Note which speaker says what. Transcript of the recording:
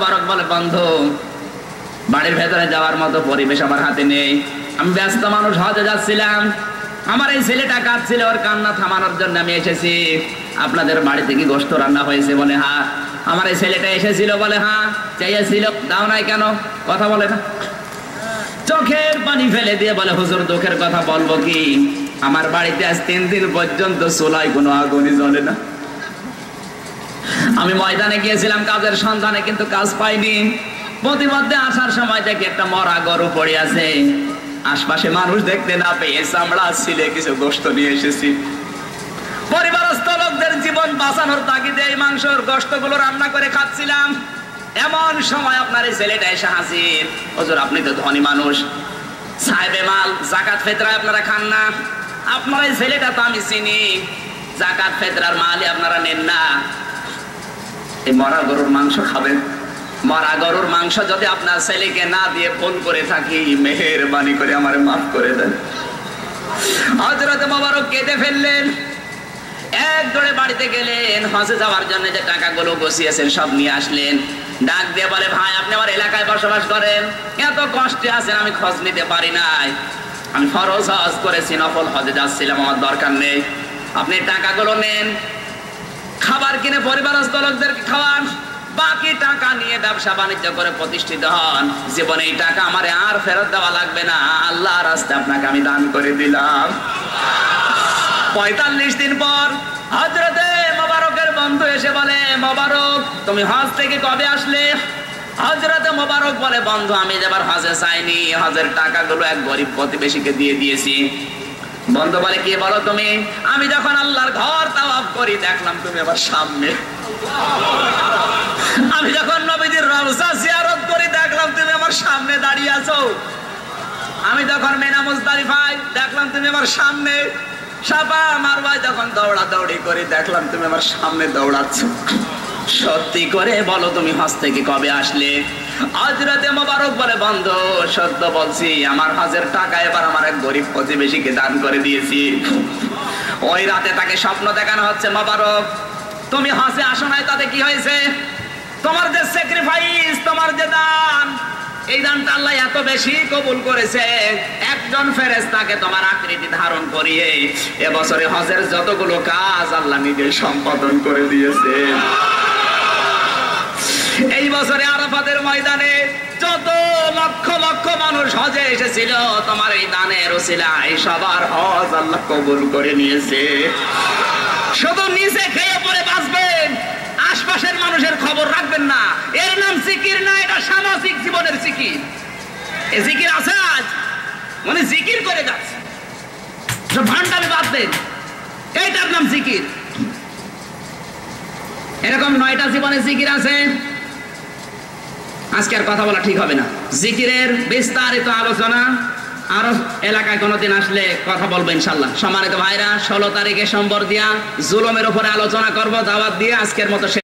Speaker 1: মোবারক বলে, বন্ধু বাড়ির ভেতরে যাওয়ার মতো পরিবেশ আমার হাতে নেই, আমি ব্যস্ত মানুষ, হজে যাচ্ছিলাম, আমার এই ছেলেটা কাঁদছিল, ওর কান্না থামানোর জন্য আমি এসেছি। আপনাদের বাড়িতে কি গোশত রান্না হয়েছে? বলে হ্যাঁ। আমার এই ছেলেটা এসেছিল? বলে হ্যাঁ। চাইছিল, দাও নাই কেন? কথা বলে না, চোখের পানি ফেলে দিয়ে বলে, হুজুর দুঃখের কথা বলবো কি, আমার বাড়িতে আজ 3 দিন পর্যন্ত চুলায় কোনো আগুনই জ্বলে না। আমি ময়দানে গিয়েছিলাম কাজের সন্ধানে, কিন্তু কাজ পাইনি। প্রতিমধ্যে আসার সময় দেখি একটা মরা গরু পড়ে আছে, আশপাশে মানুষ দেখতে না পেয়ে চামড়া ছিলে কিছু গোশত নিয়ে এসেছি। পরিবারস্থ লোকদের জীবন বাঁচানোর তাগিদে এই মাংসের গোশতগুলো রান্না করে খাচ্ছিলাম। এমন সময় আপনার এই ছেলেটা এসে হাজির। হুজুর আপনি তো ধনী মানুষ, সাহেবে মাল, যাকাত ফিতরা আপনারা খান না, আপনার এই ছেলেটা তো আমি চিনি, যাকাত ফিতরার মালই আপনারা নেন না, এই মরা গরুর মাংস খাবেন? মরা গরুর মাংস যদি আপনার ছেলেকে না দিয়ে ফোন করে থাকি, মেহেরবানি করে আমারে মাফ করে দেন। হযরত মোবারক কেঁদে ফেললেন, এক দৌড়ে বাড়িতে গেলেন, হজে যাওয়ার জন্য যে টাকাগুলো বসিয়েছেন সব নিয়ে আসলেন। ডাক দিয়ে বলে, ভাই আপনি আমার এলাকায় বসবাস করেন, এত কষ্টে আছেন, আমি খোঁজ নিতে পারি নাই, আমি ফরজ হজ করেছি, নফল হজে যাচ্ছিলাম, আমার দরকার নেই, আপনি টাকাগুলো নেন, খাবার কিনে পরিবারস্থ লোকদেরকে খাওয়ান, বাকি টাকা নিয়ে ব্যবসা বাণিজ্য করে প্রতিষ্ঠিত হন, জীবনে এই টাকা আমারে আর ফেরত দেওয়া লাগবে না, আল্লাহর রাস্তায় আপনাকে আমি দান করে দিলাম। 45 দিন পর হযরতে মোবারকের বন্ধু এসে বলে, মোবারক তুমি হজ থেকে কবে আসলে? হযরতে মোবারক বলে, বন্ধু আমি এবার হজে যাইনি, হজের টাকাগুলো এক গরিব প্রতিবেশীকে দিয়ে দিয়েছি। বন্ধু বলে, কি বলো তুমি? আমি যখন আল্লাহর ঘর তাওয়াফ করি দেখলাম তুমি আমার সামনে, আমি যখন নবীজির রওজা জিয়ারত করি দেখলাম তুমি আমার সামনে দাঁড়িয়ে আছো, আমি যখন মিনা মুজদালিফায় দেখলাম তুমি আমার সামনে, সাফা মারওয়ায় যখন দৌড়াদৌড়ি করি দেখলাম তুমি আমার সামনে দৌড়াচ্ছ, সত্যি করে বলো তুমি হজ থেকে কবে আসলে? হযরতে মোবারক বলে, বন্ধু সত্য বলছি, আমার হজের টাকা এবার আমার এক গরিব প্রতিবেশীকে দান করে দিয়েছি। ওই রাতে তাকে স্বপ্ন দেখানো হচ্ছে, মোবারক তুমি হজে আসো নাই, তাতে কি হয়েছে? তোমার যে স্যাক্রিফাইস, তোমার যে দান, এই দানটা আল্লাহ এত বেশি কবুল করেছে, একজন ফেরেশতাকে তোমার আকৃতি ধারণ করিয়ে এবছরে হজের যতগুলো কাজ আল্লাহ নিজে সম্পাদন করে দিয়েছে। এই বছরে আরাফাতের ময়দানে যত লক্ষ লক্ষ মানুষ হজে এসেছিল, তোমার এই দানের ওসিলায় সবার হজ আল্লাহ কবুল করে নিয়েছে। শুধু নিচে খেয়ে পরে বাঁচবেন, আশপাশের মানুষের খবর রাখবেন না, এর নাম জিকির না, এটা সামাজিক জীবনের জিকির। এই জিকির আছে আজ, মানে জিকির করে যাচ্ছে, ভান্ডারে বাদ দেন, এইটার নাম জিকির। এরকম 9টা জীবনের জিকির আছে, আজকে আর কথা বলা ঠিক হবে না। জিকিরের বিস্তারিত আলোচনা আরো এলাকায় কোনোদিন আসলে কথা বলবো ইনশাল্লাহ। সম্মানিত ভাইরা, 16 তারিখে সোমবার দিয়া জুলুমের উপরে আলোচনা করব, দাওয়াত দিয়ে আজকের মতো।